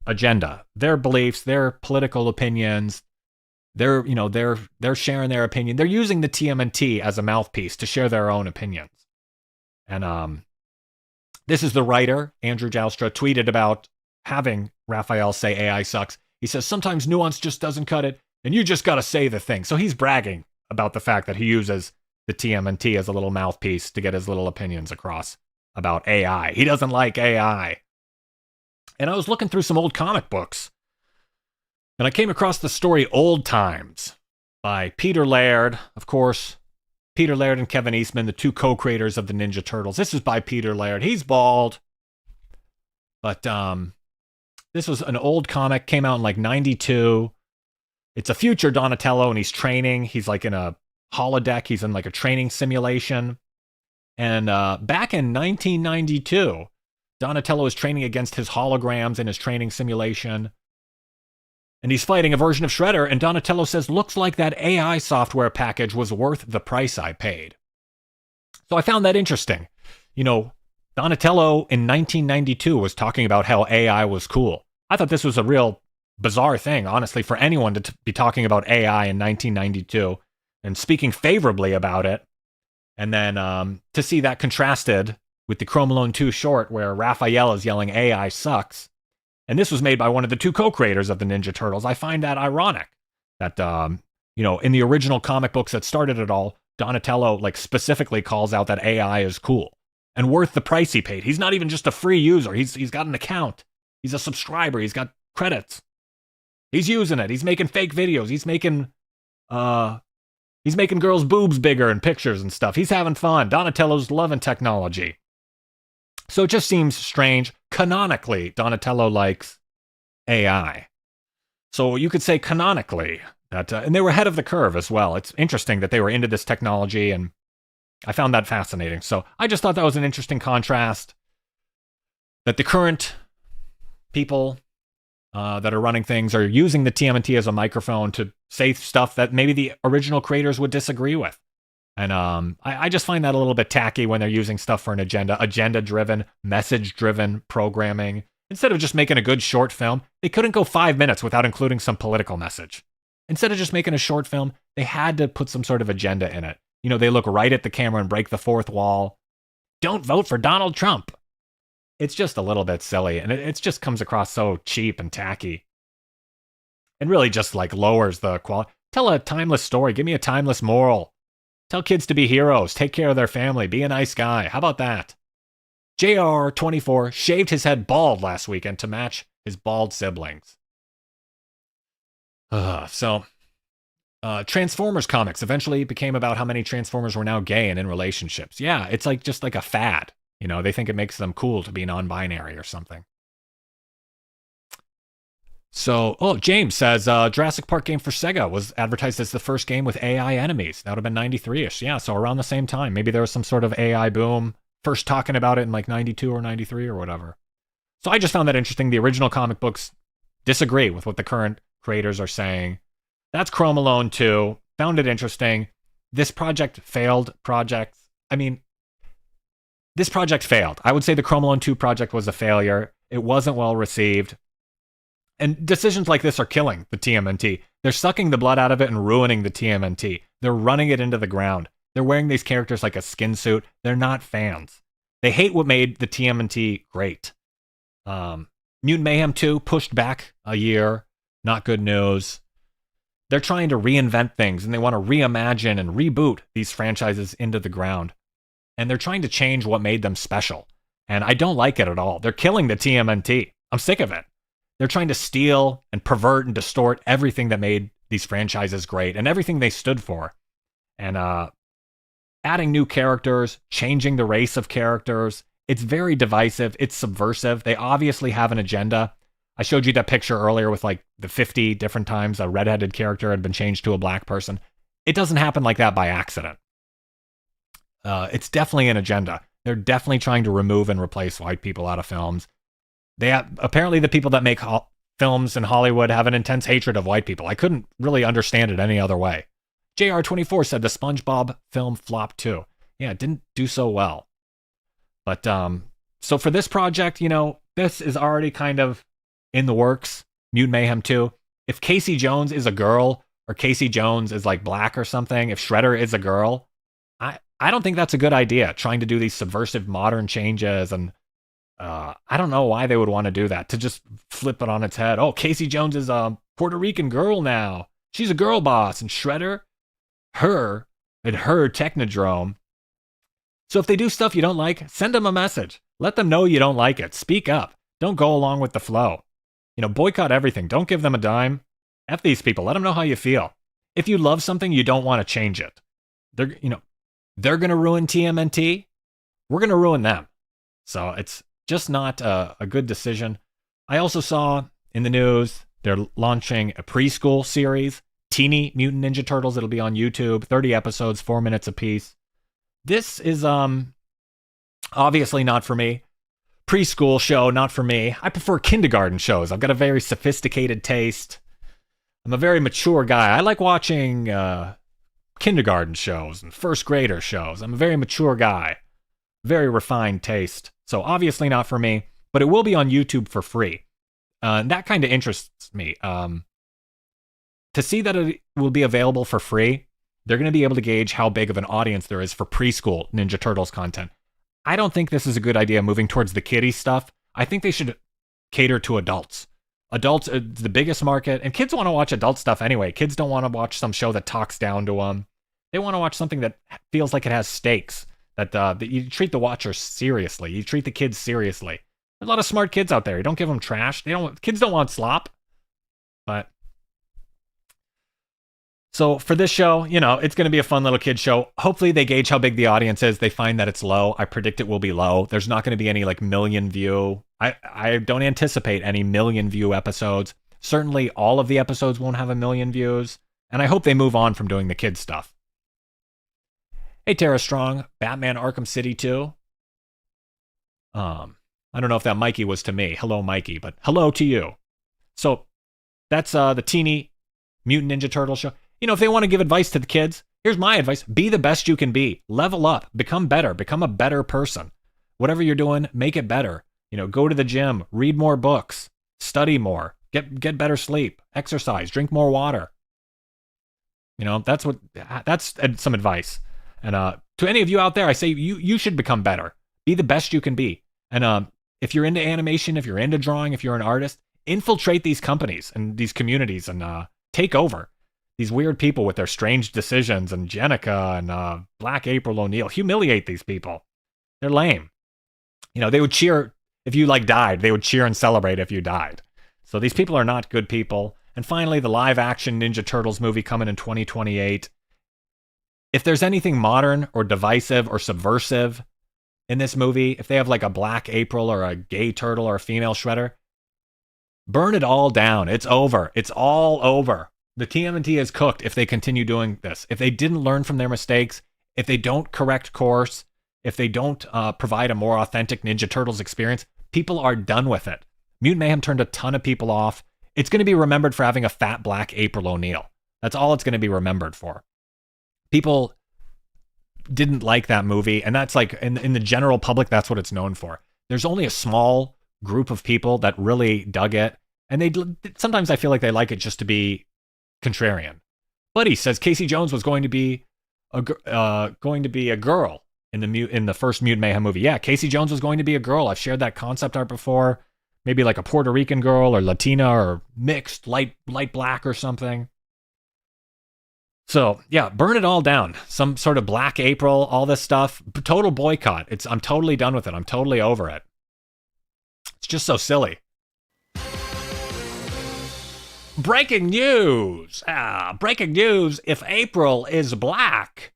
agenda, their beliefs, their political opinions. They're sharing their opinion. They're using the TMNT as a mouthpiece to share their own opinions. And this is the writer, Andrew Joustra, tweeted about having Raphael say AI sucks. He says, sometimes nuance just doesn't cut it, and you just got to say the thing. So he's bragging about the fact that he uses the TMNT as a little mouthpiece to get his little opinions across about AI. He doesn't like AI. And I was looking through some old comic books, and I came across the story Old Times by Peter Laird. Of course, Peter Laird and Kevin Eastman, the two co-creators of the Ninja Turtles. This is by Peter Laird. He's bald. But this was an old comic, came out in like 92. It's a future Donatello, and he's training. He's like in a holodeck. He's in like a training simulation. And back in 1992, Donatello is training against his holograms in his training simulation. And he's fighting a version of Shredder, and Donatello says, looks like that AI software package was worth the price I paid. So I found that interesting. You know, Donatello in 1992 was talking about how AI was cool. I thought this was a real bizarre thing, honestly, for anyone to be talking about AI in 1992 and speaking favorably about it. And then to see that contrasted with the Chrome Alone 2 short where Raphael is yelling AI sucks. And this was made by one of the two co-creators of the Ninja Turtles. I find that ironic that, you know, in the original comic books that started it all, Donatello like specifically calls out that AI is cool and worth the price he paid. He's not even just a free user. He's got an account. He's a subscriber. He's got credits. He's using it. He's making fake videos. He's making girls' boobs bigger in pictures and stuff. He's having fun. Donatello's loving technology. So it just seems strange. Canonically, Donatello likes AI. So you could say canonically that, and they were ahead of the curve as well. It's interesting that they were into this technology, and I found that fascinating. So I just thought that was an interesting contrast, that the current people that are running things are using the TMNT as a microphone to say stuff that maybe the original creators would disagree with. And I just find that a little bit tacky when they're using stuff for an agenda-driven, message-driven programming. Instead of just making a good short film, they couldn't go 5 minutes without including some political message. Instead of just making a short film, they had to put some sort of agenda in it. You know, they look right at the camera and break the fourth wall. Don't vote for Donald Trump. It's just a little bit silly, and it just comes across so cheap and tacky. And really just like lowers the quality. Tell a timeless story. Give me a timeless moral. Tell kids to be heroes, take care of their family, be a nice guy. How about that? JR24 shaved his head bald last weekend to match his bald siblings. Transformers comics eventually became about how many Transformers were now gay and in relationships. Yeah, it's like just like a fad. You know, they think it makes them cool to be non-binary or something. So, James says Jurassic Park game for Sega was advertised as the first game with AI enemies. That would have been 93-ish. Yeah, so around the same time. Maybe there was some sort of AI boom. First talking about it in like 92 or 93 or whatever. So I just found that interesting. The original comic books disagree with what the current creators are saying. That's Chrome Alone 2. Found it interesting. This project failed. This project failed. I would say the Chrome Alone 2 project was a failure. It wasn't well received. And decisions like this are killing the TMNT. They're sucking the blood out of it and ruining the TMNT. They're running it into the ground. They're wearing these characters like a skin suit. They're not fans. They hate what made the TMNT great. Mutant Mayhem 2 pushed back a year. Not good news. They're trying to reinvent things, and they want to reimagine and reboot these franchises into the ground. And they're trying to change what made them special. And I don't like it at all. They're killing the TMNT. I'm sick of it. They're trying to steal and pervert and distort everything that made these franchises great and everything they stood for. And adding new characters, changing the race of characters. It's very divisive. It's subversive. They obviously have an agenda. I showed you that picture earlier with like the 50 different times a redheaded character had been changed to a black person. It doesn't happen like that by accident. It's definitely an agenda. They're definitely trying to remove and replace white people out of films. Apparently the people that make films in Hollywood have an intense hatred of white people. I couldn't really understand it any other way. JR24 said the SpongeBob film flopped too. Yeah, it didn't do so well. But so for this project, you know, this is already kind of in the works. Mutant Mayhem 2. If Casey Jones is a girl, or Casey Jones is like black or something, if Shredder is a girl, I don't think that's a good idea, trying to do these subversive modern changes. And I don't know why they would want to do that, to just flip it on its head. Oh, Casey Jones is a Puerto Rican girl now. She's a girl boss. And Shredder, her at her Technodrome. So if they do stuff you don't like, send them a message. Let them know you don't like it. Speak up. Don't go along with the flow. Boycott everything. Don't give them a dime. F these people. Let them know how you feel. If you love something, you don't want to change it. They're going to ruin TMNT. We're going to ruin them. So it's just not a good decision. I also saw in the news they're launching a preschool series, Teeny Mutant Ninja Turtles. It'll be on YouTube, 30 episodes, 4 minutes apiece. This is obviously not for me. Preschool show, not for me. I prefer kindergarten shows. I've got a very sophisticated taste. I'm a very mature guy. I like watching kindergarten shows and first grader shows. I'm a very mature guy. Very refined taste. So obviously not for me, but it will be on YouTube for free. And that kind of interests me. To see that it will be available for free, they're going to be able to gauge how big of an audience there is for preschool Ninja Turtles content. I don't think this is a good idea moving towards the kiddie stuff. I think they should cater to adults. Adults are the biggest market, and kids want to watch adult stuff anyway. Kids don't want to watch some show that talks down to them. They want to watch something that feels like it has stakes, that you treat the watcher seriously. You treat the kids seriously. There's a lot of smart kids out there. You don't give them trash. Kids don't want slop. But so for this show, it's going to be a fun little kid show. Hopefully they gauge how big the audience is. They find that it's low. I predict it will be low. There's not going to be any million view. I don't anticipate any million view episodes. Certainly all of the episodes won't have 1 million views. And I hope they move on from doing the kid stuff. Hey, Tara Strong, Batman Arkham City 2. I don't know if that Mikey was to me. Hello, Mikey, but hello to you. So that's the Teeny Mutant Ninja Turtle show. If they want to give advice to the kids, here's my advice. Be the best you can be. Level up. Become better. Become a better person. Whatever you're doing, make it better. Go to the gym. Read more books. Study more. Get better sleep. Exercise. Drink more water. That's some advice. And to any of you out there, I say you should become better. Be the best you can be. And if you're into animation, if you're into drawing, if you're an artist, infiltrate these companies and these communities and take over. These weird people with their strange decisions, and Jenica and Black April O'Neil. Humiliate these people. They're lame. They would cheer if you died. They would cheer and celebrate if you died. So these people are not good people. And finally, the live-action Ninja Turtles movie coming in 2028. If there's anything modern or divisive or subversive in this movie, if they have a Black April or a gay turtle or a female Shredder, burn it all down. It's over. It's all over. The TMNT is cooked if they continue doing this. If they didn't learn from their mistakes, if they don't correct course, if they don't provide a more authentic Ninja Turtles experience, people are done with it. Mutant Mayhem turned a ton of people off. It's going to be remembered for having a fat Black April O'Neil. That's all it's going to be remembered for. People didn't like that movie, and that's in the general public, that's what it's known for. There's only a small group of people that really dug it, and sometimes I feel like they like it just to be contrarian. Buddy says Casey Jones was going to be a girl in the first Mutant Mayhem movie. Yeah, Casey Jones was going to be a girl. I've shared that concept art before. Maybe a Puerto Rican girl or Latina or mixed light black or something. So yeah, burn it all down. Some sort of Black April, all this stuff. Total boycott. I'm totally done with it. I'm totally over it. It's just so silly. Breaking news. Breaking news. If April is black,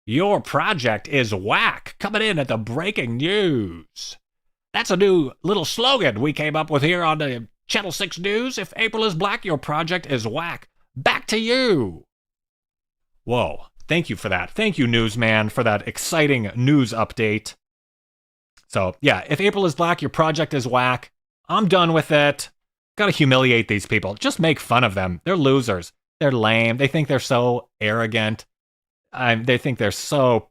your project is whack. Coming in at the breaking news. That's a new little slogan we came up with here on the Channel 6 News. If April is black, your project is whack. Back to you. Whoa. Thank you for that. Thank you, newsman, for that exciting news update. So, yeah, if April is black, your project is whack. I'm done with it. Gotta humiliate these people. Just make fun of them. They're losers. They're lame. They think they're so arrogant. They think they're so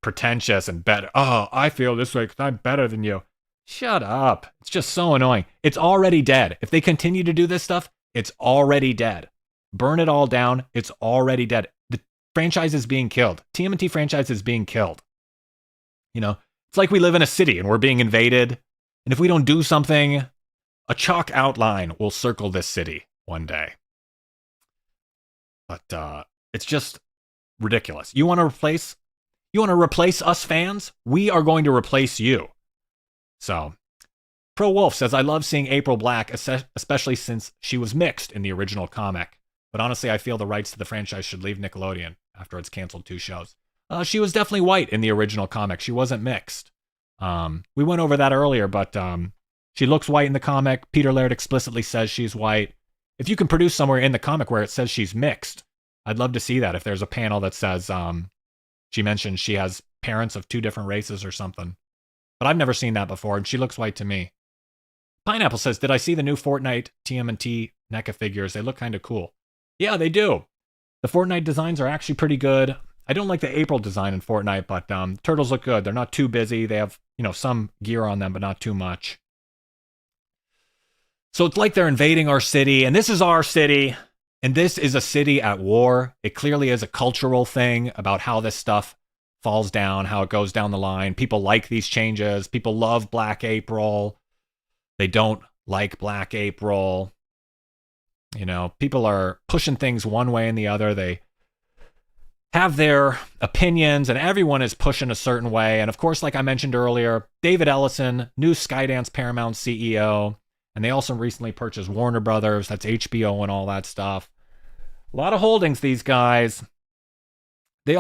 pretentious and better. Oh, I feel this way because I'm better than you. Shut up. It's just so annoying. It's already dead. If they continue to do this stuff, it's already dead. Burn it all down. It's already dead. The franchise is being killed. TMNT franchise is being killed. It's like we live in a city and we're being invaded. And if we don't do something, a chalk outline will circle this city one day. But it's just ridiculous. You want to replace us fans? We are going to replace you. So, Pro Wolf says, I love seeing April Black, especially since she was mixed in the original comic. But honestly, I feel the rights to the franchise should leave Nickelodeon after it's canceled 2 shows. She was definitely white in the original comic. She wasn't mixed. We went over that earlier, but she looks white in the comic. Peter Laird explicitly says she's white. If you can produce somewhere in the comic where it says she's mixed, I'd love to see that. If there's a panel that says she mentions she has parents of 2 different races or something. But I've never seen that before, and she looks white to me. Pineapple says, did I see the new Fortnite TMNT NECA figures? They look kind of cool. Yeah, they do. The Fortnite designs are actually pretty good. I don't like the April design in Fortnite, but turtles look good. They're not too busy. They have, some gear on them, but not too much. So it's like they're invading our city, and this is our city, and this is a city at war. It clearly is a cultural thing about how this stuff falls down, how it goes down the line. People like these changes. People love Black April. They don't like Black April. People are pushing things one way and the other. They have their opinions, and everyone is pushing a certain way. And of course, like I mentioned earlier, David Ellison, new Skydance Paramount CEO, and they also recently purchased Warner Brothers. That's HBO and all that stuff. A lot of holdings, these guys. The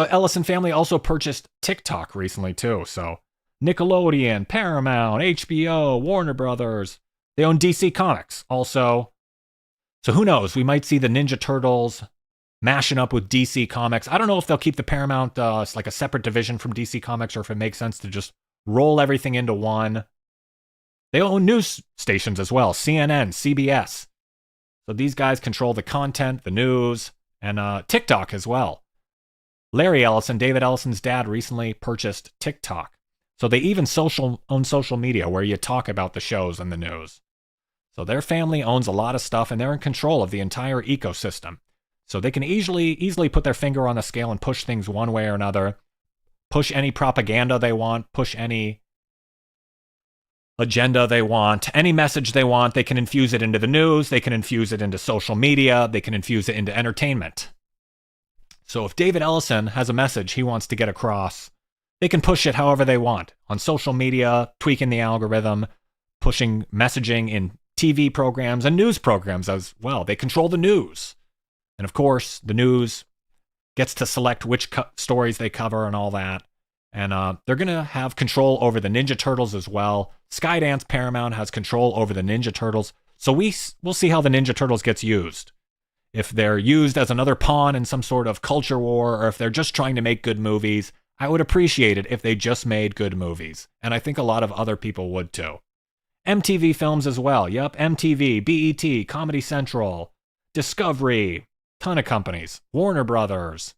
Ellison family also purchased TikTok recently too. So Nickelodeon, Paramount, HBO, Warner Brothers. They own DC Comics also. So who knows? We might see the Ninja Turtles mashing up with DC Comics. I don't know if they'll keep the Paramount like a separate division from DC Comics, or if it makes sense to just roll everything into one. They own news stations as well, CNN, CBS. So these guys control the content, the news, and TikTok as well. Larry Ellison, David Ellison's dad, recently purchased TikTok. So they even own social media where you talk about the shows and the news. So their family owns a lot of stuff, and they're in control of the entire ecosystem. So they can easily put their finger on the scale and push things one way or another, push any propaganda they want, push any agenda they want, any message they want. They can infuse it into the news, they can infuse it into social media, they can infuse it into entertainment. So if David Ellison has a message he wants to get across, they can push it however they want on social media, tweaking the algorithm, pushing messaging in TV programs and news programs as well. They control the news. And of course, the news gets to select which stories they cover and all that. And they're going to have control over the Ninja Turtles as well. Skydance Paramount has control over the Ninja Turtles. So we'll see how the Ninja Turtles gets used. If they're used as another pawn in some sort of culture war, or if they're just trying to make good movies, I would appreciate it if they just made good movies. And I think a lot of other people would too. MTV Films as well. Yep, MTV, BET, Comedy Central, Discovery, ton of companies. Warner Brothers.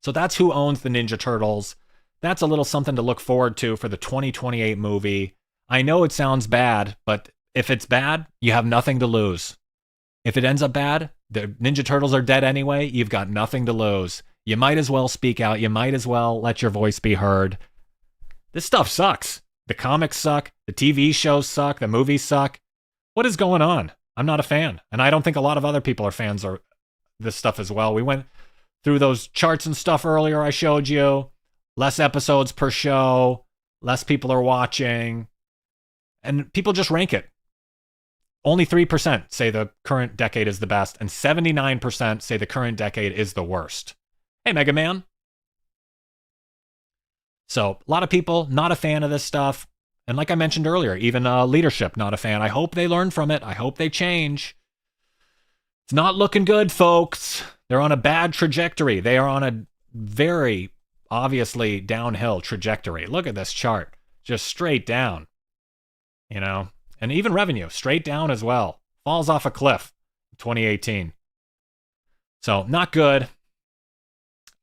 So that's who owns the Ninja Turtles. That's a little something to look forward to for the 2028 movie. I know it sounds bad, but if it's bad, you have nothing to lose. If it ends up bad, the Ninja Turtles are dead anyway, you've got nothing to lose. You might as well speak out. You might as well let your voice be heard. This stuff sucks. The comics suck. The TV shows suck. The movies suck. What is going on? I'm not a fan. And I don't think a lot of other people are fans of this stuff as well. We went through those charts and stuff earlier I showed you. Less episodes per show. Less people are watching. And people just rank it. Only 3% say the current decade is the best, and 79% say the current decade is the worst. Hey, Mega Man. So, a lot of people not a fan of this stuff. And like I mentioned earlier, even leadership not a fan. I hope they learn from it. I hope they change. It's not looking good, folks. They're on a bad trajectory. They are on a very obviously downhill trajectory. Look at this chart. Just straight down. And even revenue, straight down as well. Falls off a cliff in 2018. So, not good.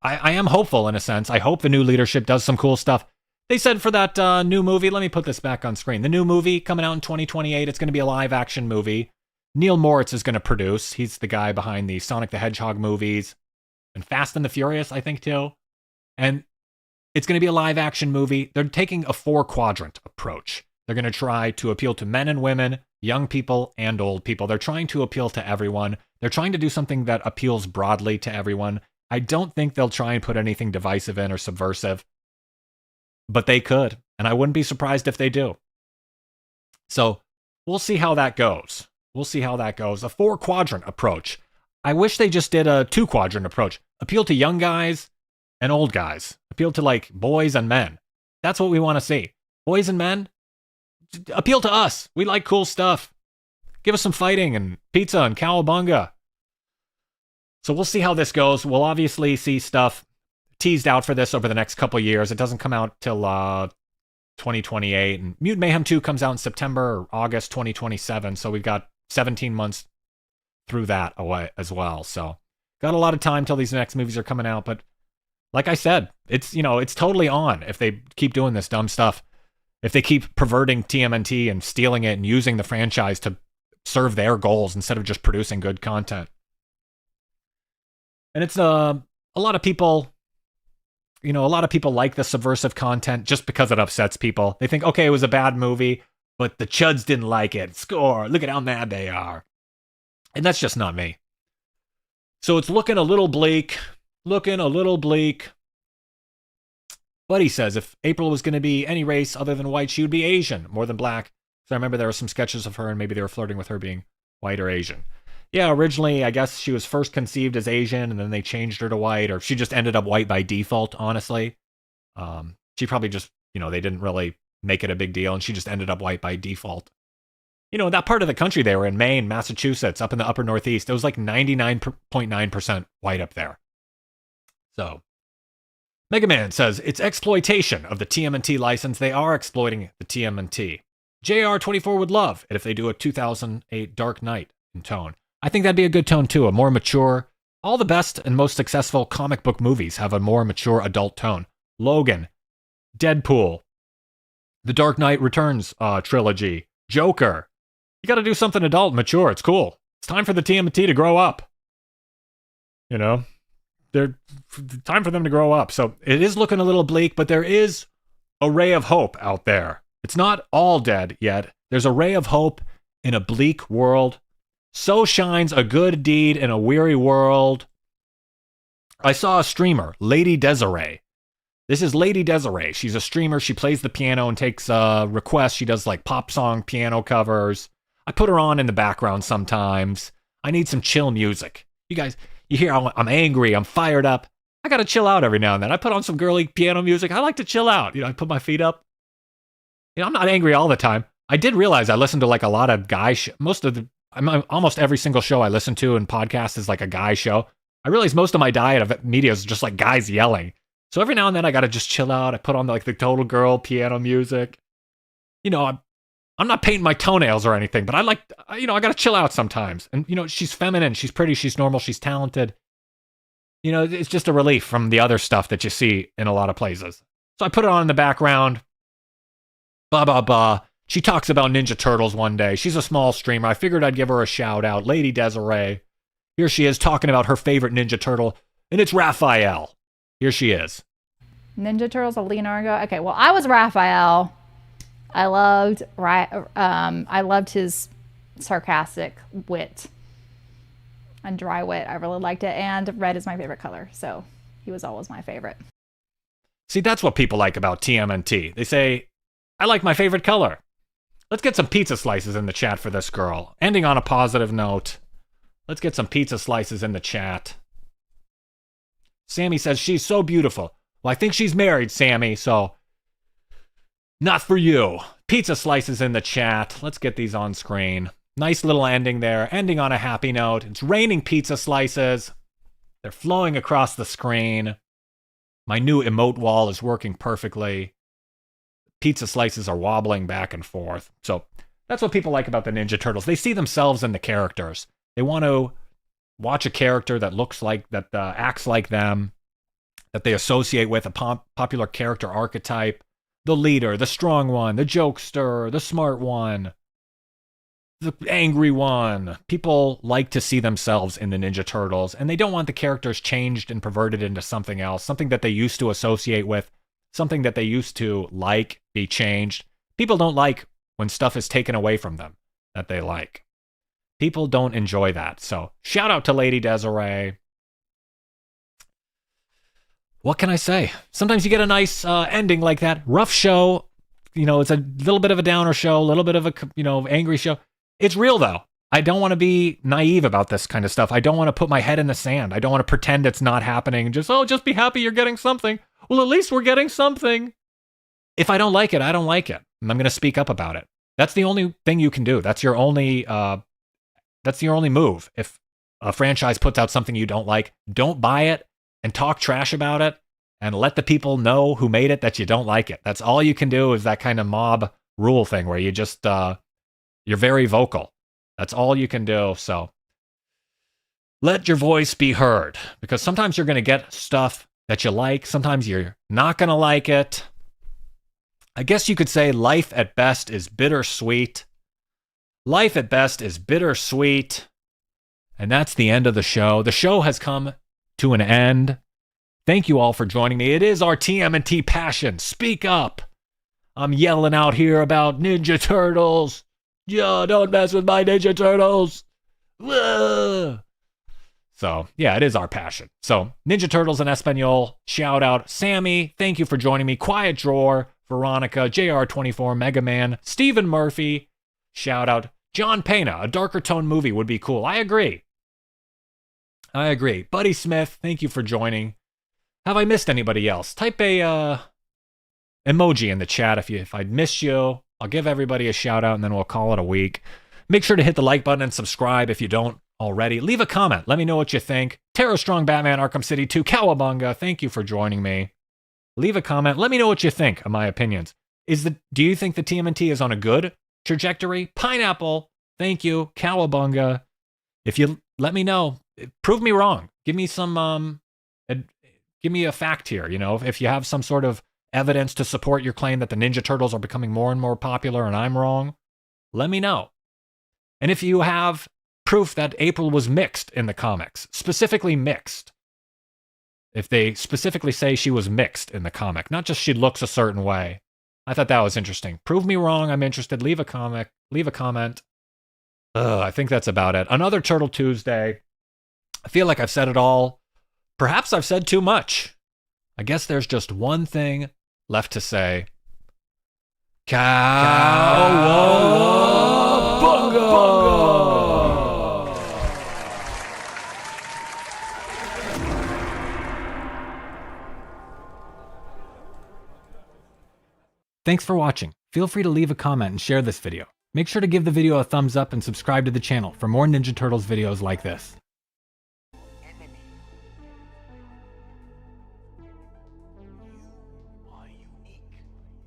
I am hopeful in a sense. I hope the new leadership does some cool stuff. They said for that new movie, let me put this back on screen. The new movie coming out in 2028, it's going to be a live action movie. Neil Moritz is going to produce. He's the guy behind the Sonic the Hedgehog movies and Fast and the Furious, I think, too. And it's going to be a live action movie. They're taking a 4-quadrant approach. They're going to try to appeal to men and women, young people and old people. They're trying to appeal to everyone. They're trying to do something that appeals broadly to everyone. I don't think they'll try and put anything divisive in or subversive, but they could, and I wouldn't be surprised if they do. So we'll see how that goes. We'll see how that goes. A 4-quadrant approach. I wish they just did a 2-quadrant approach. Appeal to young guys and old guys. Appeal to like boys and men. That's what we want to see. Boys and men, appeal to us. We like cool stuff. Give us some fighting and pizza and cowabunga. So we'll see how this goes. We'll obviously see stuff teased out for this over the next couple years. It doesn't come out till 2028. And Mutant Mayhem 2 comes out in September or August 2027. So we've got 17 months through that away as well. So got a lot of time till these next movies are coming out. But like I said, it's totally on if they keep doing this dumb stuff. If they keep perverting TMNT and stealing it and using the franchise to serve their goals instead of just producing good content. And it's a lot of people, a lot of people like the subversive content just because it upsets people. They think, okay, it was a bad movie, but the chuds didn't like it. Score. Look at how mad they are. And that's just not me. So it's looking a little bleak. Buddy says if April was going to be any race other than white, she would be Asian more than black. So I remember there were some sketches of her and maybe they were flirting with her being white or Asian. Yeah, originally, I guess she was first conceived as Asian and then they changed her to white, or she just ended up white by default, honestly. She probably just, they didn't really make it a big deal and she just ended up white by default. That part of the country they were in, Maine, Massachusetts, up in the upper Northeast, it was like 99.9% white up there. So, Mega Man says, it's exploitation of the TMNT license. They are exploiting the TMNT. JR24 would love it if they do a 2008 Dark Knight in tone. I think that'd be a good tone too, a more mature. All the best and most successful comic book movies have a more mature adult tone. Logan, Deadpool, the Dark Knight Returns trilogy, Joker. You got to do something adult, mature. It's cool. It's time for the TMNT to grow up. They're time for them to grow up. So it is looking a little bleak, but there is a ray of hope out there. It's not all dead yet. There's a ray of hope in a bleak world. So shines a good deed in a weary world. I saw a streamer, Lady Desiree. This is Lady Desiree. She's a streamer. She plays the piano and takes requests. She does like pop song piano covers. I put her on in the background sometimes. I need some chill music. You guys, you hear I'm angry, I'm fired up. I got to chill out every now and then. I put on some girly piano music. I like to chill out. I put my feet up. I'm not angry all the time. I did realize I listened to like a lot of guy almost every single show I listen to in podcasts is like a guy show. I realize most of my diet of media is just like guys yelling. So every now and then I got to just chill out. I put on like the total girl piano music. I'm not painting my toenails or anything, but I like, I got to chill out sometimes. And, she's feminine, she's pretty, she's normal, she's talented. It's just a relief from the other stuff that you see in a lot of places. So I put it on in the background. Blah, blah, blah. She talks about Ninja Turtles one day. She's a small streamer. I figured I'd give her a shout out. Lady Desiree. Here she is talking about her favorite Ninja Turtle, and it's Raphael. Here she is. Ninja Turtles of Leonardo. Okay, well, I was Raphael. I loved his sarcastic wit and dry wit. I really liked it, and red is my favorite color, so he was always my favorite. See, that's what people like about TMNT. They say, I like my favorite color. Let's get some pizza slices in the chat for this girl. Ending on a positive note. Let's get some pizza slices in the chat. Sammy says, she's so beautiful. Well, I think she's married, Sammy, so not for you. Pizza slices in the chat. Let's get these on screen. Nice little ending there. Ending on a happy note. It's raining pizza slices. They're flowing across the screen. My new emote wall is working perfectly. Pizza slices are wobbling back and forth. So that's what people like about the Ninja Turtles. They see themselves in the characters. They want to watch a character that looks like, that acts like them, that they associate with a popular character archetype. The leader, the strong one, the jokester, the smart one, the angry one. People like to see themselves in the Ninja Turtles, and they don't want the characters changed and perverted into something else, something that they used to associate with, something that they used to like, be changed. People don't like when stuff is taken away from them that they like. People don't enjoy that. So shout out to Lady Desiree. what can I say? Sometimes you get a nice ending like that. Rough show. You know, it's a little bit of a downer show, a little bit of a, angry show. It's real, though. I don't want to be naive about this kind of stuff. I don't want to put my head in the sand. I don't want to pretend it's not happening. Just be happy you're getting something. Well, at least we're getting something. If I don't like it, I don't like it. And I'm going to speak up about it. That's the only thing you can do. That's your only move. If a franchise puts out something you don't like, don't buy it and talk trash about it and let the people know who made it that you don't like it. That's all you can do, is that kind of mob rule thing where you just, you're very vocal. That's all you can do. So let your voice be heard, because sometimes you're going to get stuff that you like. Sometimes you're not going to like it. I guess you could say life at best is bittersweet. Life at best is bittersweet. And that's the end of the show. The show has come to an end. Thank you all for joining me. It is our TMNT passion. Speak up. I'm yelling out here about Ninja Turtles. Yo, don't mess with my Ninja Turtles. Ugh. So, yeah, it is our passion. So, Ninja Turtles in Espanol, shout out Sammy. Thank you for joining me. Quiet Drawer, Veronica, JR24, Mega Man, Stephen Murphy. Shout out John Pena. A darker tone movie would be cool. I agree. Buddy Smith, thank you for joining. Have I missed anybody else? Type a emoji in the chat if I'd missed you. I'll give everybody a shout out and then we'll call it a week. Make sure to hit the like button and subscribe if you don't already. Leave a comment. Let me know what you think. Terror Strong Batman Arkham City 2 Cowabunga, thank you for joining me. Leave a comment. Let me know what you think of my opinions. Do you think the TMNT is on a good trajectory? Pineapple, thank you. Cowabunga. If you let me know, prove me wrong. Give me some give me a fact here, if you have some sort of evidence to support your claim that the Ninja Turtles are becoming more and more popular and I'm wrong, let me know. And if you have proof that April was mixed in the comics, specifically mixed, if they specifically say she was mixed in the comic, not just she looks a certain way, I thought that was interesting. Prove me wrong. I'm interested. Leave a comment. I think that's about it. Another Turtle Tuesday. I feel like I've said it all. Perhaps I've said too much. I guess there's just one thing left to say. Cowabunga! Thanks for watching. Feel free to leave a comment and share this video. Make sure to give the video a thumbs up and subscribe to the channel for more Ninja Turtles videos like this.